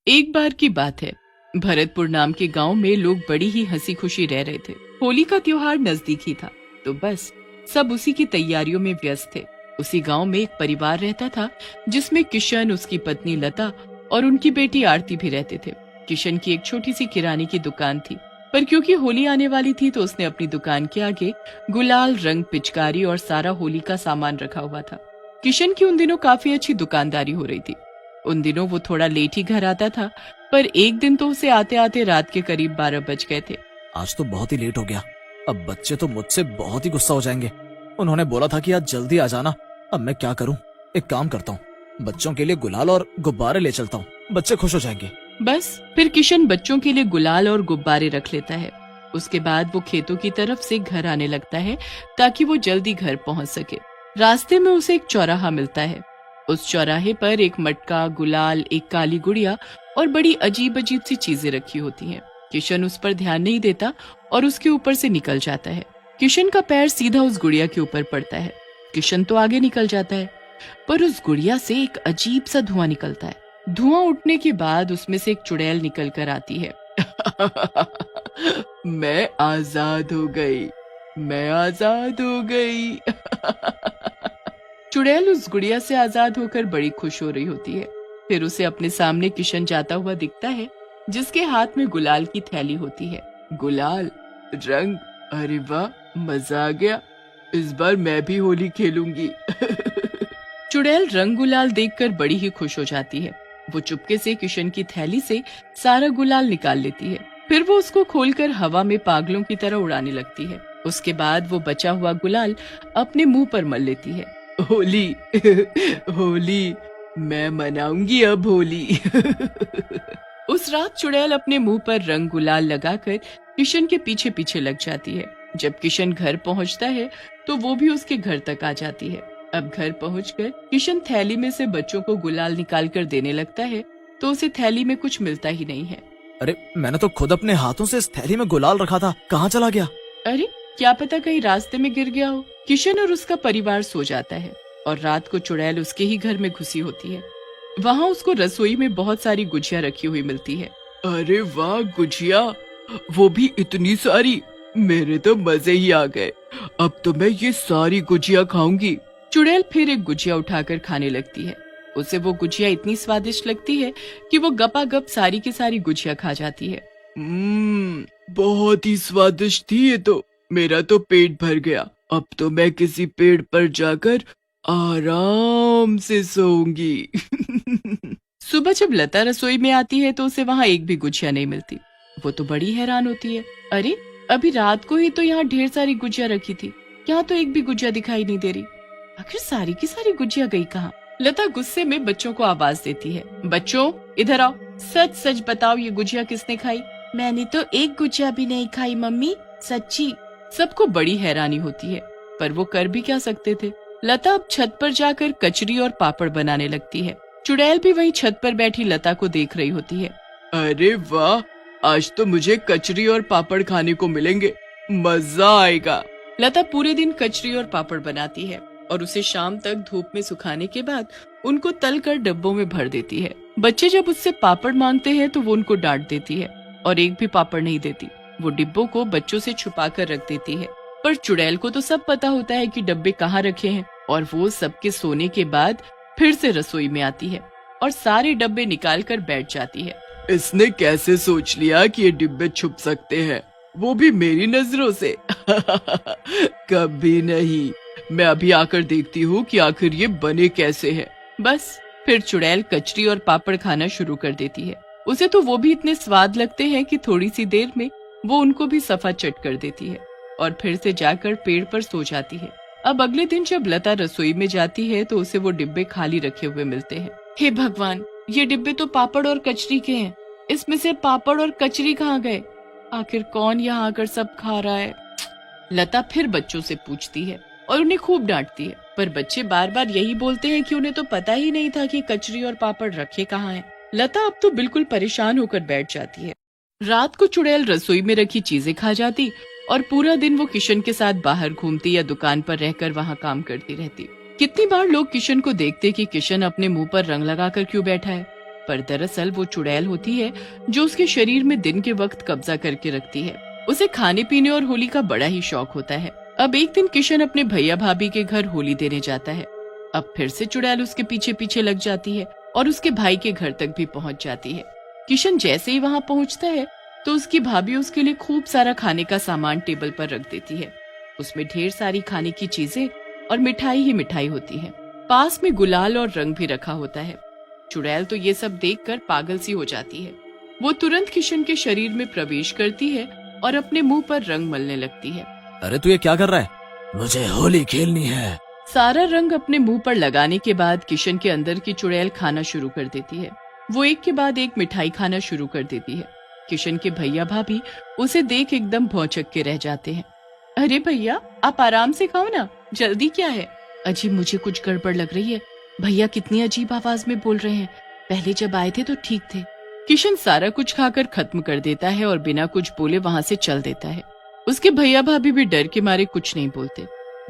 एक बार की बात है, भरतपुर नाम के गांव में लोग बड़ी ही हंसी खुशी रह रहे थे। होली का त्योहार नजदीक ही था, तो बस सब उसी की तैयारियों में व्यस्त थे। उसी गांव में एक परिवार रहता था जिसमें किशन, उसकी पत्नी लता और उनकी बेटी आरती भी रहते थे। किशन की एक छोटी सी किराने की दुकान थी, पर क्योंकि होली आने वाली थी तो उसने अपनी दुकान के आगे गुलाल, रंग, पिचकारी और सारा होली का सामान रखा हुआ था। किशन की उन दिनों काफी अच्छी दुकानदारी हो रही थी। उन दिनों वो थोड़ा लेट ही घर आता था, पर एक दिन तो उसे आते आते रात के करीब 12 बज गए थे। आज तो बहुत ही लेट हो गया। अब बच्चे तो मुझसे बहुत ही गुस्सा हो जाएंगे। उन्होंने बोला था कि आज जल्दी आ जाना। अब मैं क्या करूं? एक काम करता हूं, बच्चों के लिए गुलाल और गुब्बारे ले चलता हूं, बच्चे खुश हो जाएंगे। बस फिर किशन बच्चों के लिए गुलाल और गुब्बारे रख लेता है। उसके बाद वो खेतों की तरफ से घर आने लगता है ताकि वो जल्दी घर पहुंच सके। रास्ते में उसे एक चौराहा मिलता है। उस चौराहे पर एक मटका, गुलाल, एक काली गुड़िया और बड़ी अजीब अजीब सी चीजें रखी होती हैं। किशन उस पर ध्यान नहीं देता और उसके ऊपर से निकल जाता है। किशन का पैर सीधा उस गुड़िया के ऊपर पड़ता है। किशन तो आगे निकल जाता है, पर उस गुड़िया से एक अजीब सा धुआं निकलता है। धुआं उठने के बाद उसमें से एक चुड़ैल निकल कर आती है। मैं आजाद हो गई, मैं आजाद हो गई। चुड़ैल उस गुड़िया से आजाद होकर बड़ी खुश हो रही होती है। फिर उसे अपने सामने किशन जाता हुआ दिखता है, जिसके हाथ में गुलाल की थैली होती है। गुलाल, रंग, अरे वाह, मजा आ गया। इस बार मैं भी होली खेलूंगी। चुड़ैल रंग गुलाल देखकर बड़ी ही खुश हो जाती है। वो चुपके से किशन की थैली से सारा गुलाल निकाल लेती है। फिर वो उसको खोलकर हवा में पागलों की तरह उड़ाने लगती है। उसके बाद वो बचा हुआ गुलाल अपने मुंह पर मल लेती है। होली, होली, मैं मनाऊंगी अब होली। उस रात चुड़ैल अपने मुंह पर रंग गुलाल लगाकर किशन के पीछे पीछे लग जाती है। जब किशन घर पहुंचता है तो वो भी उसके घर तक आ जाती है। अब घर पहुंचकर किशन थैली में से बच्चों को गुलाल निकाल कर देने लगता है, तो उसे थैली में कुछ मिलता ही नहीं है। अरे मैंने तो खुद अपने हाथों से इस थैली में गुलाल रखा था, कहाँ चला गया? अरे क्या पता कहीं रास्ते में गिर गया हो। किशन और उसका परिवार सो जाता है और रात को चुड़ैल उसके ही घर में घुसी होती है। वहाँ उसको रसोई में बहुत सारी गुजिया रखी हुई मिलती है। अरे वाह, गुजिया, वो भी इतनी सारी, मेरे तो मजे ही आ गए। अब तो मैं ये सारी गुजिया खाऊंगी। चुड़ैल फिर एक गुजिया उठाकर खाने लगती है। उसे वो गुजिया इतनी स्वादिष्ट लगती है कि वो गपागप सारी की सारी गुजिया खा जाती है। बहुत ही स्वादिष्ट थी ये तो, मेरा तो पेट भर गया। अब तो मैं किसी पेड़ पर जाकर आराम से सोऊंगी। सुबह जब लता रसोई में आती है तो उसे वहाँ एक भी गुजिया नहीं मिलती। वो तो बड़ी हैरान होती है। अरे अभी रात को ही तो यहाँ ढेर सारी गुजिया रखी थी, यहाँ तो एक भी गुजिया दिखाई नहीं दे रही। आखिर सारी की सारी गुजिया गई कहाँ? लता गुस्से में बच्चों को आवाज देती है। बच्चों, इधर आओ, सच सच बताओ, ये गुजिया किसने खाई? मैंने तो एक गुजिया भी नहीं खाई मम्मी, सच्ची। सबको बड़ी हैरानी होती है, पर वो कर भी क्या सकते थे। लता अब छत पर जाकर कचरी और पापड़ बनाने लगती है। चुड़ैल भी वहीं छत पर बैठी लता को देख रही होती है। अरे वाह, आज तो मुझे कचरी और पापड़ खाने को मिलेंगे, मजा आएगा। लता पूरे दिन कचरी और पापड़ बनाती है और उसे शाम तक धूप में सुखाने के बाद उनको तल कर डब्बों में भर देती है। बच्चे जब उससे पापड़ मांगते हैं तो वो उनको डांट देती है और एक भी पापड़ नहीं देती। वो डिब्बों को बच्चों से छुपा कर रख देती है, पर चुड़ैल को तो सब पता होता है कि डब्बे कहाँ रखे हैं और वो सबके सोने के बाद फिर से रसोई में आती है और सारे डब्बे निकाल कर बैठ जाती है। इसने कैसे सोच लिया कि ये डिब्बे छुप सकते हैं, वो भी मेरी नजरों से? कभी नहीं, मैं अभी आकर देखती हूँ कि आखिर ये बने कैसे हैं। बस फिर चुड़ैल कचरी और पापड़ खाना शुरू कर देती है। उसे तो वो भी इतने स्वाद लगते हैं कि थोड़ी सी देर में वो उनको भी सफा चट कर देती है और फिर से जाकर पेड़ पर सो जाती है। अब अगले दिन जब लता रसोई में जाती है तो उसे वो डिब्बे खाली रखे हुए मिलते हैं। हे भगवान, ये डिब्बे तो पापड़ और कचरी के हैं, इसमें से पापड़ और कचरी कहाँ गए? आखिर कौन यहाँ आकर सब खा रहा है? लता फिर बच्चों से पूछती है और उन्हें खूब डांटती है, पर बच्चे बार बार यही बोलते हैं कि उन्हें तो पता ही नहीं था कि कचरी और पापड़ रखे कहाँ हैं। लता अब तो बिल्कुल परेशान होकर बैठ जाती है। रात को चुड़ैल रसोई में रखी चीजें खा जाती और पूरा दिन वो किशन के साथ बाहर घूमती या दुकान पर रहकर वहाँ काम करती रहती। कितनी बार लोग किशन को देखते कि किशन अपने मुंह पर रंग लगाकर क्यों बैठा है, पर दरअसल वो चुड़ैल होती है जो उसके शरीर में दिन के वक्त कब्जा करके रखती है। उसे खाने पीने और होली का बड़ा ही शौक होता है। अब एक दिन किशन अपने भैया भाभी के घर होली देने जाता है। अब फिर से चुड़ैल उसके पीछे पीछे लग जाती है और उसके भाई के घर तक भी पहुंच जाती है। किशन जैसे ही वहां पहुंचता है तो उसकी भाभी उसके लिए खूब सारा खाने का सामान टेबल पर रख देती है। उसमें ढेर सारी खाने की चीजें और मिठाई ही मिठाई होती है। पास में गुलाल और रंग भी रखा होता है। चुड़ैल तो ये सब देखकर पागल सी हो जाती है। वो तुरंत किशन के शरीर में प्रवेश करती है और अपने मुंह पर रंग मलने लगती है। अरे तू ये क्या कर रहा है? मुझे होली खेलनी है। सारा रंग अपने मुंह पर लगाने के बाद किशन के अंदर की चुड़ैल खाना शुरू कर देती है। वो एक के बाद एक मिठाई खाना शुरू कर देती है। किशन के भैया भाभी उसे देख एकदम भौचक के रह जाते हैं। अरे भैया, आप आराम से खाओ ना, जल्दी क्या है? अजी, मुझे कुछ गड़बड़ लग रही है। भैया कितनी अजीब आवाज में बोल रहे हैं, पहले जब आए थे तो ठीक थे। किशन सारा कुछ खाकर खत्म कर देता है और बिना कुछ बोले वहाँ से चल देता है। उसके भैया भाभी भी डर के मारे कुछ नहीं बोलते।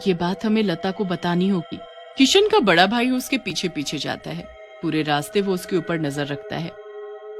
ये बात हमें लता को बतानी होगी। किशन का बड़ा भाई उसके पीछे पीछे जाता है। पूरे रास्ते वो उसके ऊपर नजर रखता है।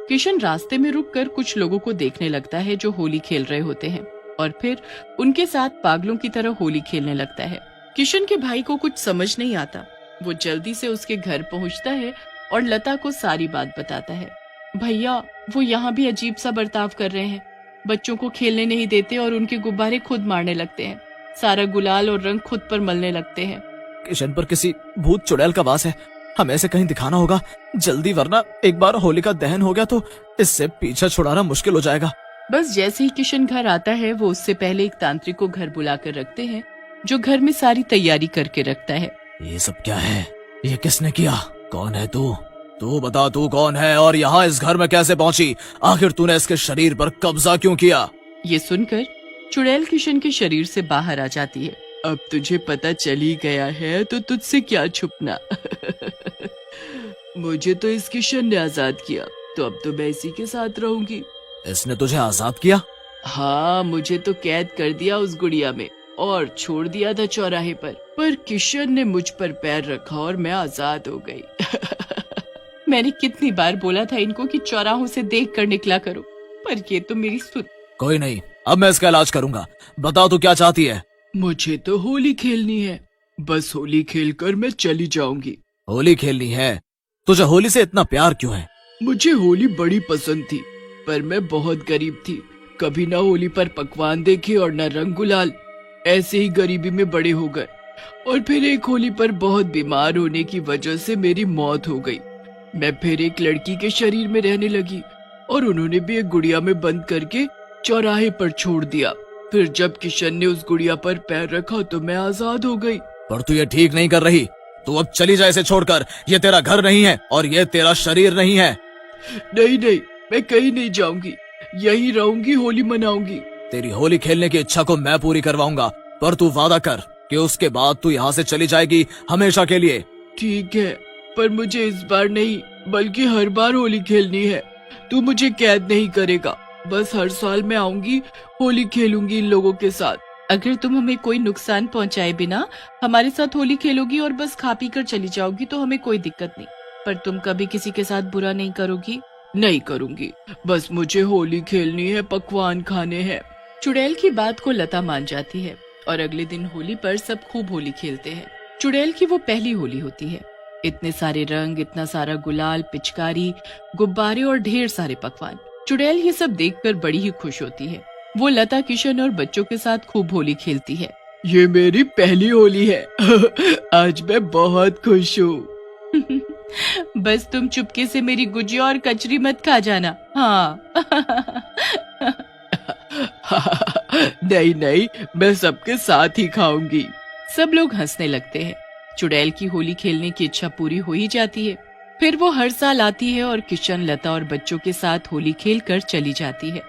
किशन रास्ते में रुककर कुछ लोगों को देखने लगता है जो होली खेल रहे होते हैं और फिर उनके साथ पागलों की तरह होली खेलने लगता है। किशन के भाई को कुछ समझ नहीं आता। वो जल्दी से उसके घर पहुंचता है और लता को सारी बात बताता है। भैया, वो यहाँ भी अजीब सा बर्ताव कर रहे हैं। बच्चों को खेलने नहीं देते और उनके गुब्बारे खुद मारने लगते हैं। सारा गुलाल और रंग खुद पर मलने लगते हैं। किशन पर किसी भूत चुड़ैल का वास है। हमें इसे कहीं दिखाना होगा जल्दी, वरना एक बार होली का दहन हो गया तो इससे पीछा छुड़ाना मुश्किल हो जाएगा। बस जैसे ही किशन घर आता है वो उससे पहले एक तांत्रिक को घर बुलाकर रखते हैं जो घर में सारी तैयारी करके रखता है। ये सब क्या है? ये किसने किया? कौन है तू? तू बता, तू कौन है और यहाँ इस घर में कैसे पहुँची? आखिर तूने इसके शरीर पर कब्जा क्यों किया? ये सुनकर चुड़ैल किशन के शरीर से बाहर आ जाती है। अब तुझे पता चल ही गया है तो तुझसे क्या छुपना। मुझे तो इस किशन ने आजाद किया, तो अब तो मैं इसी के साथ रहूंगी। इसने तुझे आजाद किया? हाँ, मुझे तो कैद कर दिया उस गुड़िया में और छोड़ दिया था चौराहे पर किशन ने मुझ पर पैर रखा और मैं आजाद हो गई। मैंने कितनी बार बोला था इनको कि चौराहों से देख कर निकला करो, पर ये तो मेरी सुन। कोई नहीं, अब मैं इसका इलाज करूंगा। बता तू क्या चाहती है? मुझे तो होली खेलनी है, बस होली खेलकर मैं चली जाऊंगी। होली खेलनी है? तुझे होली से इतना प्यार क्यों है? मुझे होली बड़ी पसंद थी, पर मैं बहुत गरीब थी। कभी ना होली पर पकवान देखे और न रंग गुलाल। ऐसे ही गरीबी में बड़े हो गए और फिर एक होली पर बहुत बीमार होने की वजह से मेरी मौत हो गई। मैं फिर एक लड़की के शरीर में रहने लगी और उन्होंने भी एक गुड़िया में बंद करके चौराहे पर छोड़ दिया। फिर जब किशन ने उस गुड़िया पर पैर रखा तो मैं आजाद हो गई। पर तू ये ठीक नहीं कर रही। तू अब चली जा इसे छोड़कर। ये तेरा घर नहीं है और ये तेरा शरीर नहीं है। नहीं नहीं, मैं कहीं नहीं जाऊंगी, यहीं रहूंगी, होली मनाऊंगी। तेरी होली खेलने की इच्छा को मैं पूरी करवाऊंगा, पर तू वादा कर कि उसके बाद तू यहाँ से चली जाएगी हमेशा के लिए। ठीक है, पर मुझे इस बार नहीं बल्कि हर बार होली खेलनी है। तू मुझे कैद नहीं करेगा, बस हर साल मैं आऊंगी, होली खेलूंगी इन लोगों के साथ। अगर तुम हमें कोई नुकसान पहुंचाए बिना हमारे साथ होली खेलोगी और बस खा पी कर चली जाओगी तो हमें कोई दिक्कत नहीं, पर तुम कभी किसी के साथ बुरा नहीं करोगी? नहीं करूंगी, बस मुझे होली खेलनी है, पकवान खाने हैं। चुड़ैल की बात को लता मान जाती है और अगले दिन होली पर सब खूब होली खेलते हैं। चुड़ैल की वो पहली होली होती है। इतने सारे रंग, इतना सारा गुलाल, पिचकारी, गुब्बारे और ढेर सारे पकवान। चुड़ैल ये सब देखकर बड़ी ही खुश होती है। वो लता, किशन और बच्चों के साथ खूब होली खेलती है। ये मेरी पहली होली है। आज मैं बहुत खुश हूँ। बस तुम चुपके से मेरी गुजिया और कचरी मत खा जाना। हाँ। नहीं नहीं, मैं सबके साथ ही खाऊंगी। सब लोग हंसने लगते हैं। चुड़ैल की होली खेलने की इच्छा पूरी हो ही जाती है। फिर वो हर साल आती है और किशन, लता और बच्चों के साथ होली खेलकर चली जाती है।